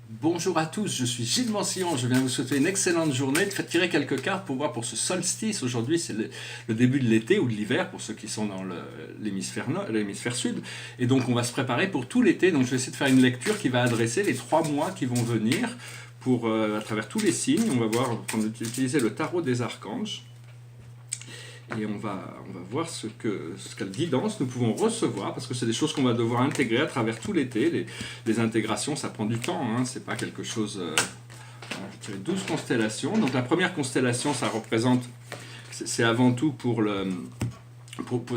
Bonjour à tous, je suis Gilles Mancillon, je viens vous souhaiter une excellente journée. Faites tirer quelques cartes pour voir pour ce solstice. Aujourd'hui c'est le début de l'été ou de l'hiver pour ceux qui sont dans l'hémisphère sud. Et donc on va se préparer pour tout l'été. Donc je vais essayer de faire une lecture qui va adresser les 3 mois qui vont venir pour, à travers tous les signes. On va utiliser le tarot des archanges. Et on va voir quelle guidance nous pouvons recevoir, parce que c'est des choses qu'on va devoir intégrer à travers tout l'été. Les intégrations, ça prend du temps, hein, c'est pas quelque chose... j'ai tiré 12 constellations. Donc la première constellation, ça représente... C'est avant tout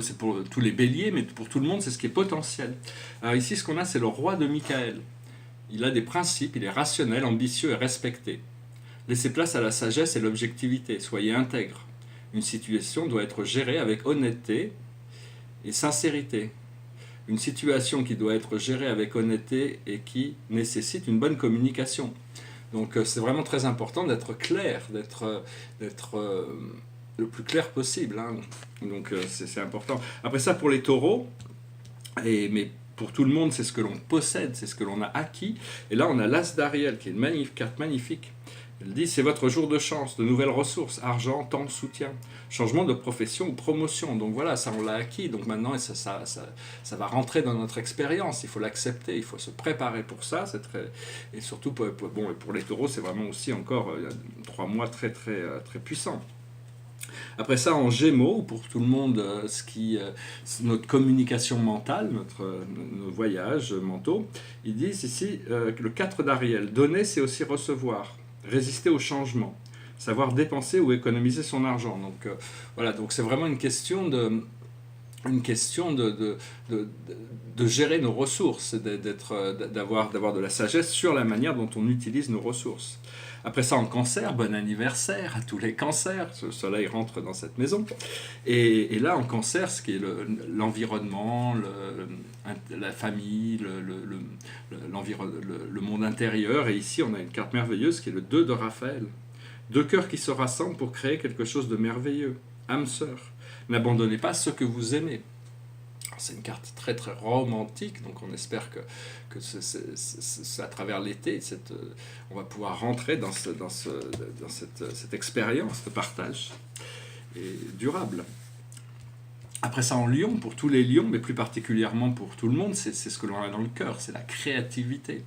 c'est pour tous les béliers, mais pour tout le monde, c'est ce qui est potentiel. Alors ici, ce qu'on a, c'est le roi de Michael. Il a des principes, il est rationnel, ambitieux et respecté. Laissez place à la sagesse et l'objectivité, soyez intègre. Une situation doit être gérée avec honnêteté et sincérité. Une situation qui doit être gérée avec honnêteté et qui nécessite une bonne communication. Donc c'est vraiment très important d'être clair, d'être le plus clair possible, hein. Donc c'est important. Après ça, pour les taureaux, mais pour tout le monde, c'est ce que l'on possède, c'est ce que l'on a acquis. Et là, on a l'As d'Ariel, qui est une carte magnifique. Elle dit, c'est votre jour de chance, de nouvelles ressources, argent, temps, soutien, changement de profession ou promotion. Donc voilà, ça on l'a acquis, donc maintenant ça va rentrer dans notre expérience, il faut l'accepter, il faut se préparer pour ça. Et surtout pour les taureaux, c'est vraiment aussi encore 3 mois très puissants. Après ça, en Gémeaux, pour tout le monde, notre communication mentale, nos voyages mentaux, ils disent ici, le 4 d'Ariel, donner c'est aussi recevoir. Résister au changement, savoir dépenser ou économiser son argent. Donc voilà, donc c'est vraiment une question de gérer nos ressources, d'avoir de la sagesse sur la manière dont on utilise nos ressources. Après ça, en cancer, bon anniversaire à tous les cancers, le soleil rentre dans cette maison. Et là, en cancer, ce qui est l'environnement, la famille, le monde intérieur. Et ici, on a une carte merveilleuse qui est le 2 de Raphaël. 2 cœurs qui se rassemblent pour créer quelque chose de merveilleux. Âme sœur. N'abandonnez pas ce que vous aimez. C'est une carte très romantique, donc on espère que à travers l'été, on va pouvoir rentrer dans cette expérience de partage et durable. Après ça, en Lion, pour tous les lions, mais plus particulièrement pour tout le monde, c'est ce que l'on a dans le cœur, c'est la créativité.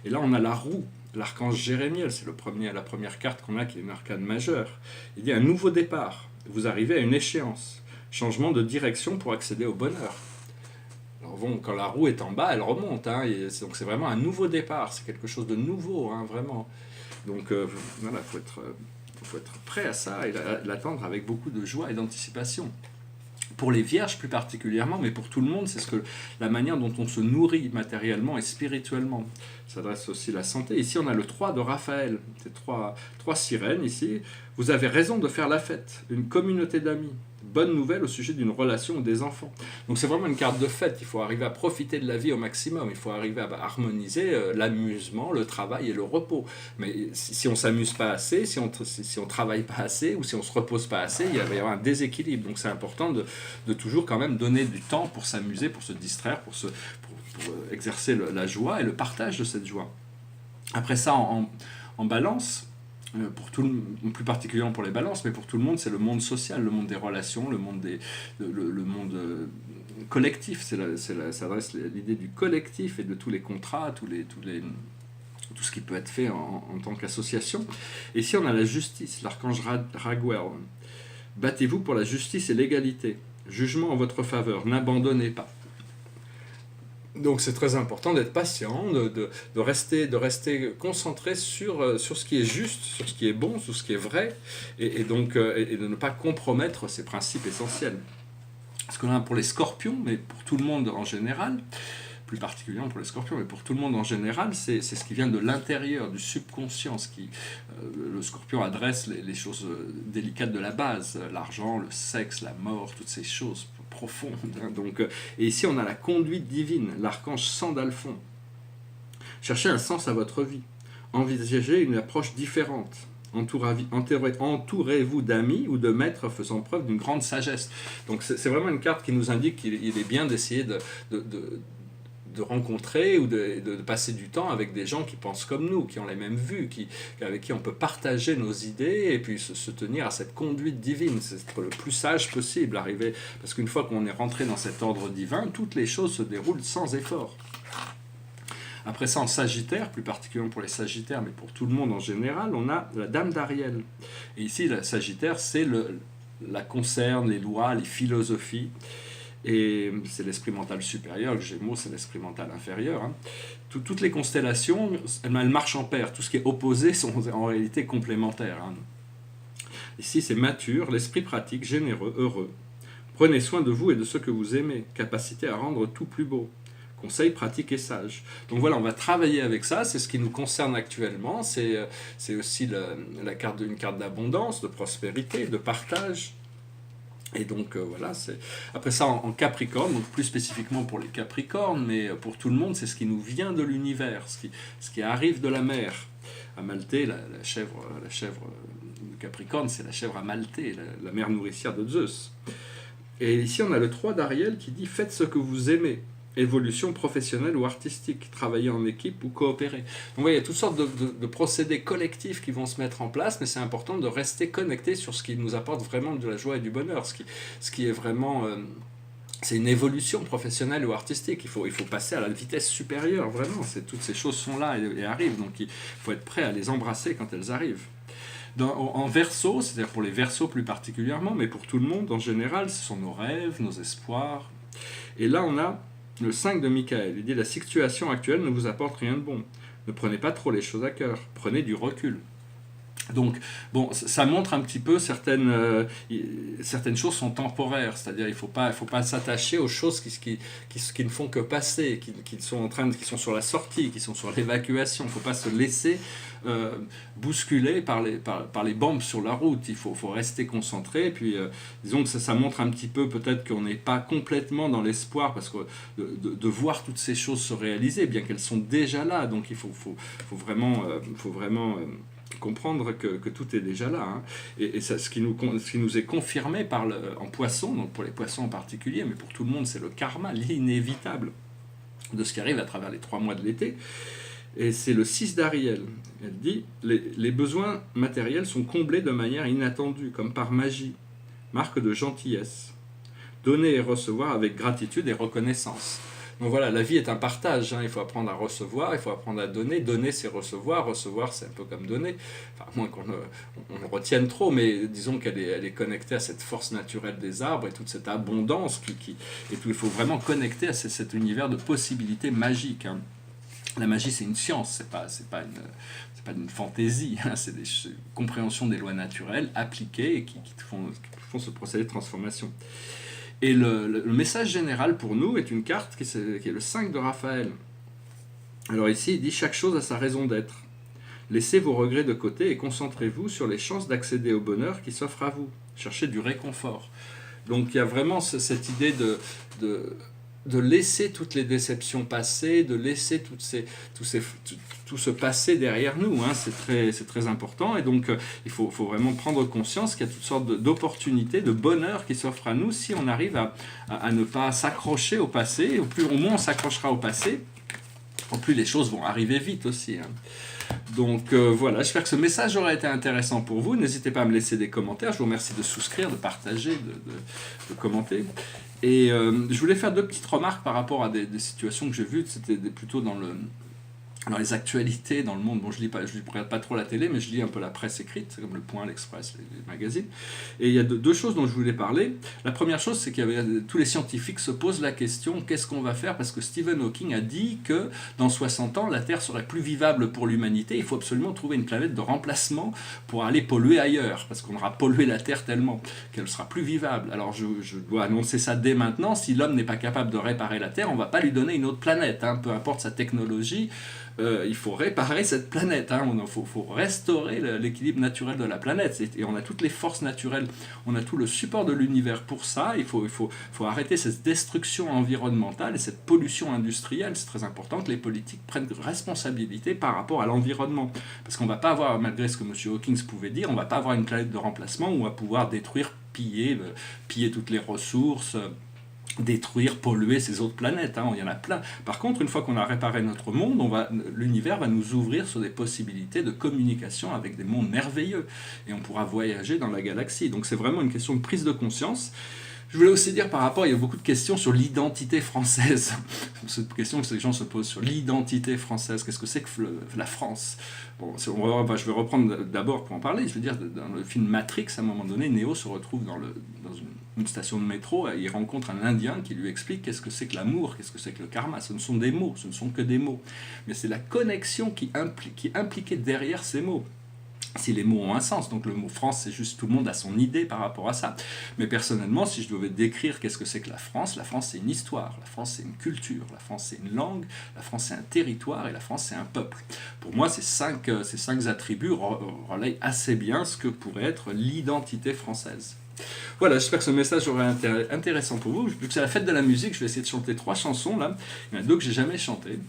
Et là, on a la roue, l'archange Jérémiel, c'est la première carte qu'on a qui est une arcane majeure. Il dit un nouveau départ, vous arrivez à une échéance, changement de direction pour accéder au bonheur. Alors bon, quand la roue est en bas, elle remonte, hein, donc c'est vraiment un nouveau départ, c'est quelque chose de nouveau, hein, vraiment. Donc voilà, faut être prêt à ça et l'attendre avec beaucoup de joie et d'anticipation. Pour les vierges plus particulièrement, mais pour tout le monde, c'est la manière dont on se nourrit matériellement et spirituellement. Ça adresse aussi la santé. Ici, on a le 3 de Raphaël, c'est trois sirènes ici. Vous avez raison de faire la fête, une communauté d'amis. Bonne nouvelle au sujet d'une relation ou des enfants. Donc c'est vraiment une carte de fête, il faut arriver à profiter de la vie au maximum, il faut arriver à harmoniser l'amusement, le travail et le repos. Mais si on ne s'amuse pas assez, si on ne travaille pas assez ou si on ne se repose pas assez, il va y avoir un déséquilibre. Donc c'est important de toujours quand même donner du temps pour s'amuser, pour se distraire, pour exercer la joie et le partage de cette joie. Après ça, en balance, plus particulièrement pour les balances, mais pour tout le monde, c'est le monde social, le monde des relations, le monde collectif. Ça adresse l'idée du collectif et de tous les contrats, tout ce qui peut être fait en tant qu'association. Et ici, on a la justice, l'archange Raguel. Battez-vous pour la justice et l'égalité. Jugement en votre faveur, n'abandonnez pas. Donc c'est très important d'être patient, de rester concentré sur ce qui est juste, sur ce qui est bon, sur ce qui est vrai, et de ne pas compromettre ces principes essentiels. Ce qu'on a pour les scorpions, mais pour tout le monde en général, plus particulièrement pour les scorpions, mais pour tout le monde en général, c'est ce qui vient de l'intérieur, du subconscient. Le scorpion adresse les choses délicates de la base, l'argent, le sexe, la mort, toutes ces choses profonde. Donc, et ici, on a la conduite divine, l'archange Sandalphon. Cherchez un sens à votre vie. Envisagez une approche différente. Entourez-vous d'amis ou de maîtres faisant preuve d'une grande sagesse. Donc, c'est vraiment une carte qui nous indique qu'il est bien d'essayer de de rencontrer ou de passer du temps avec des gens qui pensent comme nous, qui ont les mêmes vues, avec qui on peut partager nos idées et puis se tenir à cette conduite divine, c'est être le plus sage possible, arriver, parce qu'une fois qu'on est rentré dans cet ordre divin, toutes les choses se déroulent sans effort. Après ça, en Sagittaire, plus particulièrement pour les Sagittaires, mais pour tout le monde en général, on a la Dame d'Ariel. Et ici, la Sagittaire, c'est la concerne, les lois, les philosophies. Et c'est l'esprit mental supérieur, le Gémeaux, c'est l'esprit mental inférieur. Hein. Toutes les constellations, elles marchent en paire. Tout ce qui est opposé sont en réalité complémentaires. Hein. Ici, c'est mature, l'esprit pratique, généreux, heureux. Prenez soin de vous et de ceux que vous aimez. Capacité à rendre tout plus beau. Conseil pratique et sage. Donc voilà, on va travailler avec ça, c'est ce qui nous concerne actuellement, c'est aussi une carte d'abondance, de prospérité, de partage. Et donc voilà, après ça en Capricorne, donc plus spécifiquement pour les Capricornes, mais pour tout le monde, c'est ce qui nous vient de l'univers, ce qui arrive de la mer. Amalthée, la chèvre de Capricorne, c'est la chèvre Amalthée, la mère nourricière de Zeus. Et ici on a le 3 d'Ariel qui dit « Faites ce que vous aimez ». Évolution professionnelle ou artistique, travailler en équipe ou coopérer. Donc vous voyez, il y a toutes sortes de procédés collectifs qui vont se mettre en place, mais c'est important de rester connecté sur ce qui nous apporte vraiment de la joie et du bonheur, ce qui est vraiment... c'est une évolution professionnelle ou artistique, il faut passer à la vitesse supérieure, vraiment, toutes ces choses sont là et arrivent, donc il faut être prêt à les embrasser quand elles arrivent. En Verseau, c'est-à-dire pour les Verseaux plus particulièrement, mais pour tout le monde en général, ce sont nos rêves, nos espoirs. Et là on a le 5 de Michael, il dit « La situation actuelle ne vous apporte rien de bon. Ne prenez pas trop les choses à cœur. Prenez du recul. » Donc, bon, ça montre un petit peu certaines choses sont temporaires, c'est-à-dire il faut pas s'attacher aux choses qui ne font que passer, qui sont sur la sortie, qui sont sur l'évacuation. Il ne faut pas se laisser bousculer par les bombes sur la route. Il faut rester concentré. Et puis, disons que ça montre un petit peu peut-être qu'on n'est pas complètement dans l'espoir parce que de voir toutes ces choses se réaliser, bien qu'elles sont déjà là. Donc, il faut vraiment comprendre que tout est déjà là. Hein. Et ça, ce qui nous est confirmé en poisson, donc pour les poissons en particulier, mais pour tout le monde, c'est le karma, l'inévitable de ce qui arrive à travers les 3 mois de l'été. Et c'est le 6 d'Ariel. Elle dit « Les besoins matériels sont comblés de manière inattendue, comme par magie, marque de gentillesse. Donner et recevoir avec gratitude et reconnaissance. » Donc voilà, la vie est un partage, hein. Il faut apprendre à recevoir, il faut apprendre à donner. Donner, c'est recevoir c'est un peu comme donner, enfin, à moins qu'on le retienne trop, mais disons qu'elle est connectée à cette force naturelle des arbres et toute cette abondance, il faut vraiment connecter à cet univers de possibilités magiques. Hein. La magie, c'est une science, c'est pas une fantaisie, hein. C'est une compréhension des lois naturelles appliquées et qui font ce procédé de transformation. Et le message général pour nous est une carte qui est le 5 de Raphaël. Alors ici, il dit « Chaque chose a sa raison d'être. Laissez vos regrets de côté et concentrez-vous sur les chances d'accéder au bonheur qui s'offre à vous. Cherchez du réconfort. » Donc il y a vraiment cette idée de laisser toutes les déceptions passer, de laisser tout ce passé derrière nous. Hein. C'est très important. Et donc, il faut vraiment prendre conscience qu'il y a toutes sortes d'opportunités, de bonheur qui s'offrent à nous si on arrive à ne pas s'accrocher au passé. Au moins on s'accrochera au passé, au plus les choses vont arriver vite aussi. Hein. Donc voilà, j'espère que ce message aura été intéressant pour vous. N'hésitez pas à me laisser des commentaires. Je vous remercie de souscrire, de partager, de commenter. Et je voulais faire 2 petites remarques par rapport à des situations que j'ai vues. C'était plutôt dans les actualités dans le monde. Bon, je regarde pas trop la télé, mais je lis un peu la presse écrite, comme Le Point, l'Express, les magazines. Et il y a 2 choses dont je voulais parler. La première chose, c'est tous les scientifiques se posent la question, qu'est-ce qu'on va faire? Parce que Stephen Hawking a dit que dans 60 ans, la Terre serait plus vivable pour l'humanité. Il faut absolument trouver une planète de remplacement pour aller polluer ailleurs, parce qu'on aura pollué la Terre tellement qu'elle sera plus vivable. Alors je dois annoncer ça dès maintenant. Si l'homme n'est pas capable de réparer la Terre, on ne va pas lui donner une autre planète, hein, peu importe sa technologie. Il faut réparer cette planète, hein. Il faut restaurer l'équilibre naturel de la planète, et on a toutes les forces naturelles, on a tout le support de l'univers pour ça. Il faut arrêter cette destruction environnementale et cette pollution industrielle. C'est très important que les politiques prennent responsabilité par rapport à l'environnement, parce qu'on ne va pas avoir, malgré ce que M. Hawking pouvait dire, on ne va pas avoir une planète de remplacement où on va pouvoir détruire, piller toutes les ressources, détruire, polluer ces autres planètes, hein, il y en a plein. Par contre, une fois qu'on a réparé notre monde, l'univers va nous ouvrir sur des possibilités de communication avec des mondes merveilleux, et on pourra voyager dans la galaxie. Donc c'est vraiment une question de prise de conscience. Je voulais aussi dire par rapport, il y a beaucoup de questions sur l'identité française. Cette question que les gens se posent sur l'identité française, qu'est-ce que c'est que la France? Bon, je vais reprendre d'abord pour en parler. Je veux dire, dans le film Matrix, à un moment donné, Neo se retrouve dans une station de métro, et il rencontre un Indien qui lui explique qu'est-ce que c'est que l'amour, qu'est-ce que c'est que le karma. Ce ne sont des mots, ce ne sont que des mots. Mais c'est la connexion qui est impliquée derrière ces mots. Si les mots ont un sens, donc le mot France, c'est juste tout le monde a son idée par rapport à ça. Mais personnellement, si je devais décrire qu'est-ce que c'est que la France c'est une histoire, la France c'est une culture, la France c'est une langue, la France c'est un territoire et la France c'est un peuple. Pour moi, ces cinq attributs relayent assez bien ce que pourrait être l'identité française. Voilà, j'espère que ce message sera intéressant pour vous. Vu que c'est la fête de la musique, je vais essayer de chanter 3 chansons là. Il y en a 2 que j'ai jamais chantées.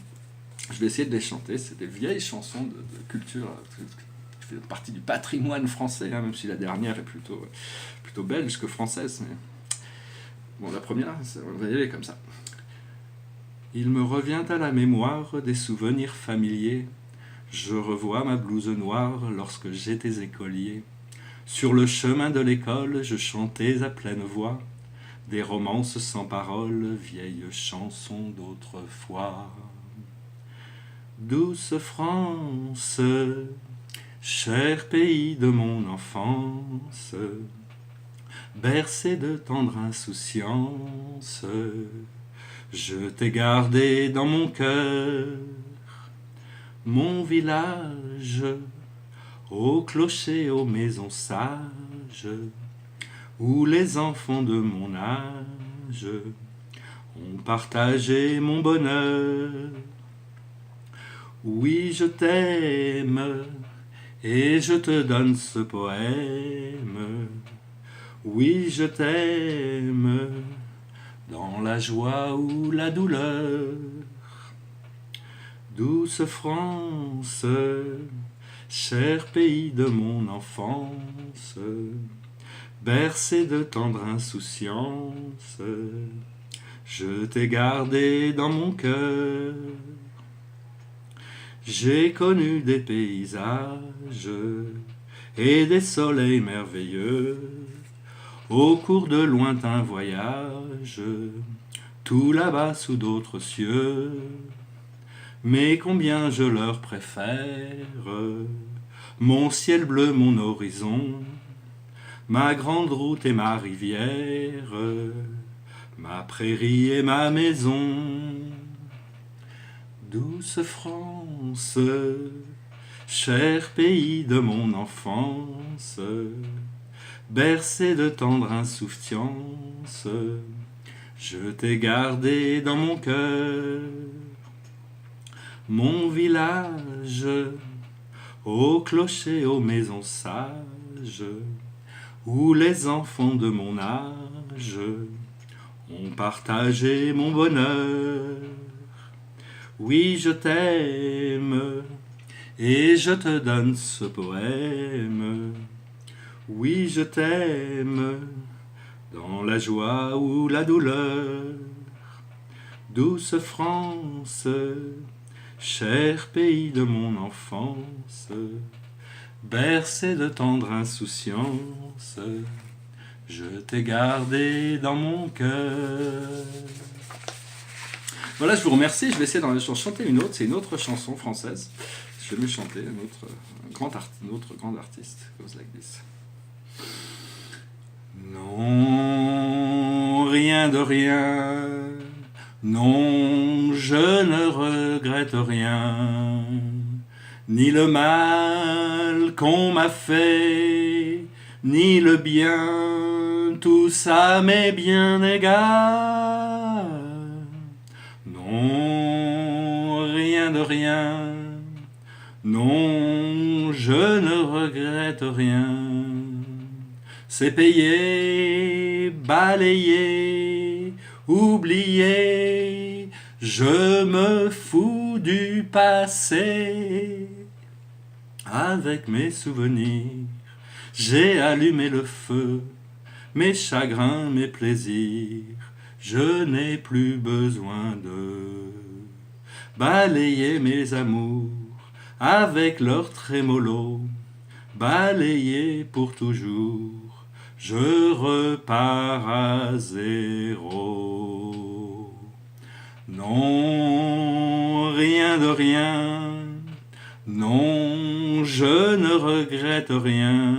Je vais essayer de les chanter. C'est des vieilles chansons de culture, qui fait partie du patrimoine français, hein, même si la dernière est plutôt belge que française. Mais... bon, la première, on va y aller comme ça. Il me revient à la mémoire des souvenirs familiers. Je revois ma blouse noire lorsque j'étais écolier. Sur le chemin de l'école, je chantais à pleine voix des romances sans paroles, vieilles chansons d'autrefois. Douce France, cher pays de mon enfance, bercé de tendre insouciance, je t'ai gardé dans mon cœur, mon village, au clocher, aux maisons sages, où les enfants de mon âge ont partagé mon bonheur. Oui, je t'aime, et je te donne ce poème. Oui, je t'aime, dans la joie ou la douleur. Douce France, cher pays de mon enfance, bercé de tendre insouciance, je t'ai gardé dans mon cœur. J'ai connu des paysages et des soleils merveilleux au cours de lointains voyages, tout là-bas sous d'autres cieux. Mais combien je leur préfère mon ciel bleu, mon horizon, ma grande route et ma rivière, ma prairie et ma maison. Douce France, cher pays de mon enfance, bercé de tendre insouciance, je t'ai gardé dans mon cœur. Mon village, au clocher, aux maisons sages, où les enfants de mon âge ont partagé mon bonheur. Oui, je t'aime, et je te donne ce poème. Oui, je t'aime, dans la joie ou la douleur. Douce France, cher pays de mon enfance, bercé de tendre insouciance, je t'ai gardé dans mon cœur. Voilà, je vous remercie. Je vais essayer d'en chanter une autre. C'est une autre chanson française. Je vais me chanter un autre grand artiste. Goes like this. Non, rien de rien. Non, je ne regrette rien. Ni le mal qu'on m'a fait, ni le bien. Tout ça m'est bien égal. Non, rien de rien. Non, je ne regrette rien. C'est payé, balayé, oublié. Je me fous du passé. Avec mes souvenirs, j'ai allumé le feu. Mes chagrins, mes plaisirs, Je n'ai plus besoin de balayer mes amours avec leur trémolo, balayer pour toujours. Je repars à zéro. Non, rien de rien. Non, je ne regrette rien.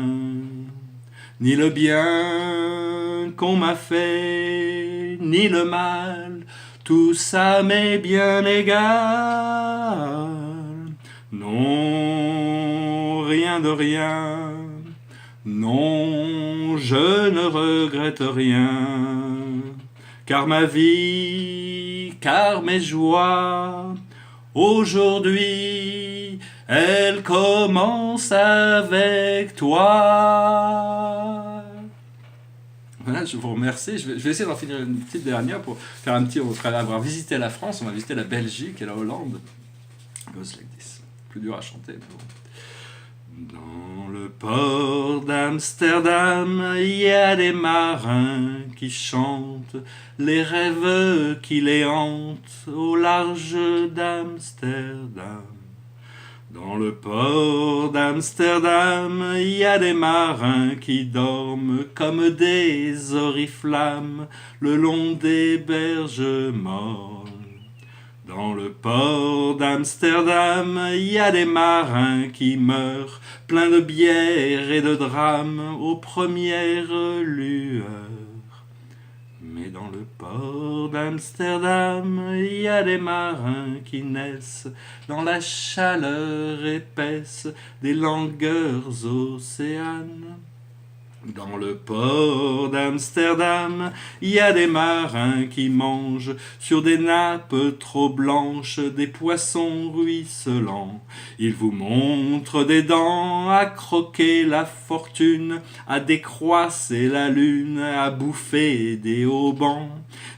Ni le bien qu'on m'a fait, ni le mal. Tout ça m'est bien égal. Non, rien de rien. Non, je ne regrette rien. Car ma vie, car mes joies, aujourd'hui, elles commencent avec toi. Voilà, je vous remercie. Je vais essayer d'en finir une petite dernière pour faire un petit. Après avoir visité la France, on va visiter la Belgique et la Hollande. Goes like this. Plus dur à chanter, mais bon. Dans le port d'Amsterdam, il y a des marins qui chantent les rêves qui les hantent au large d'Amsterdam. Dans le port d'Amsterdam, il y a des marins qui dorment comme des oriflammes le long des berges mornes. Dans le port d'Amsterdam, il y a des marins qui meurent, pleins de bière et de drames, aux premières lueurs. Mais dans le port d'Amsterdam, il y a des marins qui naissent dans la chaleur épaisse des langueurs océanes. Dans le port d'Amsterdam, il y a des marins qui mangent sur des nappes trop blanches des poissons ruisselants. Ils vous montrent des dents à croquer la fortune, à décroisser la lune, à bouffer des haubans.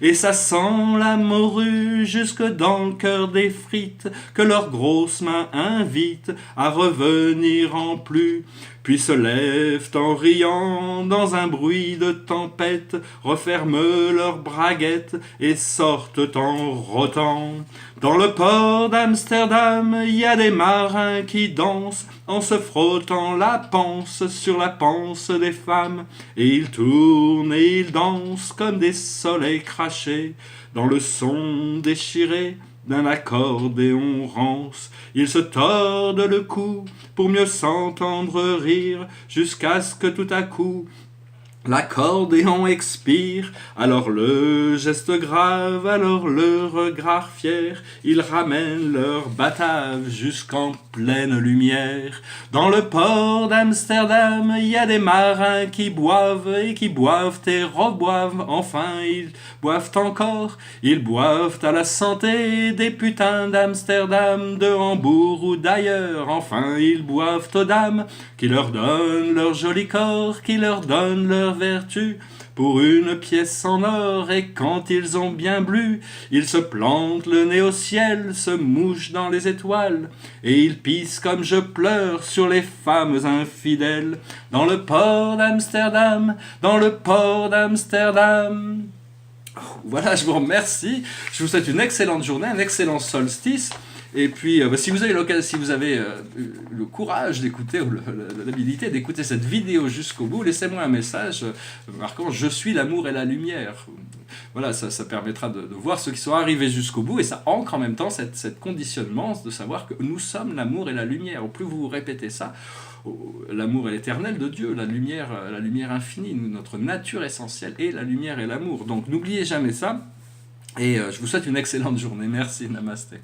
Et ça sent la morue jusque dans le cœur des frites que leurs grosses mains invitent à revenir en plus. Puis se lèvent en riant dans un bruit de tempête, referment leurs braguettes et sortent en rotant. Dans le port d'Amsterdam, il y a des marins qui dansent en se frottant la panse sur la panse des femmes. Et ils tournent et ils dansent comme des soleils crachés dans le son déchiré d'un accordéon rance. Ils se tordent le cou pour mieux s'entendre rire, jusqu'à ce que tout à coup l'accordéon expire. Alors le geste grave, alors le regard fier, ils ramènent leur batave jusqu'en pleine lumière. Dans le port d'Amsterdam, il y a des marins qui boivent et qui boivent et reboivent. Enfin, ils boivent encore, ils boivent à la santé des putains d'Amsterdam, de Hambourg ou d'ailleurs. Enfin, ils boivent aux dames qui leur donnent leur joli corps, qui leur donnent leur vertu pour une pièce en or. Et quand ils ont bien bu, ils se plantent le nez au ciel, se mouchent dans les étoiles, et ils pissent comme je pleure sur les femmes infidèles. Dans le port d'Amsterdam, dans le port d'Amsterdam. Voilà, je vous remercie. Je vous souhaite une excellente journée, un excellent solstice. Et puis, si vous avez l'occasion, si vous avez le courage d'écouter ou l'habilité d'écouter cette vidéo jusqu'au bout, laissez-moi un message marquant « Je suis l'amour et la lumière ». Voilà, ça permettra de voir ceux qui sont arrivés jusqu'au bout, et ça ancre en même temps cette conditionnement de savoir que nous sommes l'amour et la lumière. Au plus vous répétez ça, l'amour est l'éternel de Dieu, la lumière infinie, notre nature essentielle est la lumière et l'amour. Donc n'oubliez jamais ça, et je vous souhaite une excellente journée. Merci, namasté.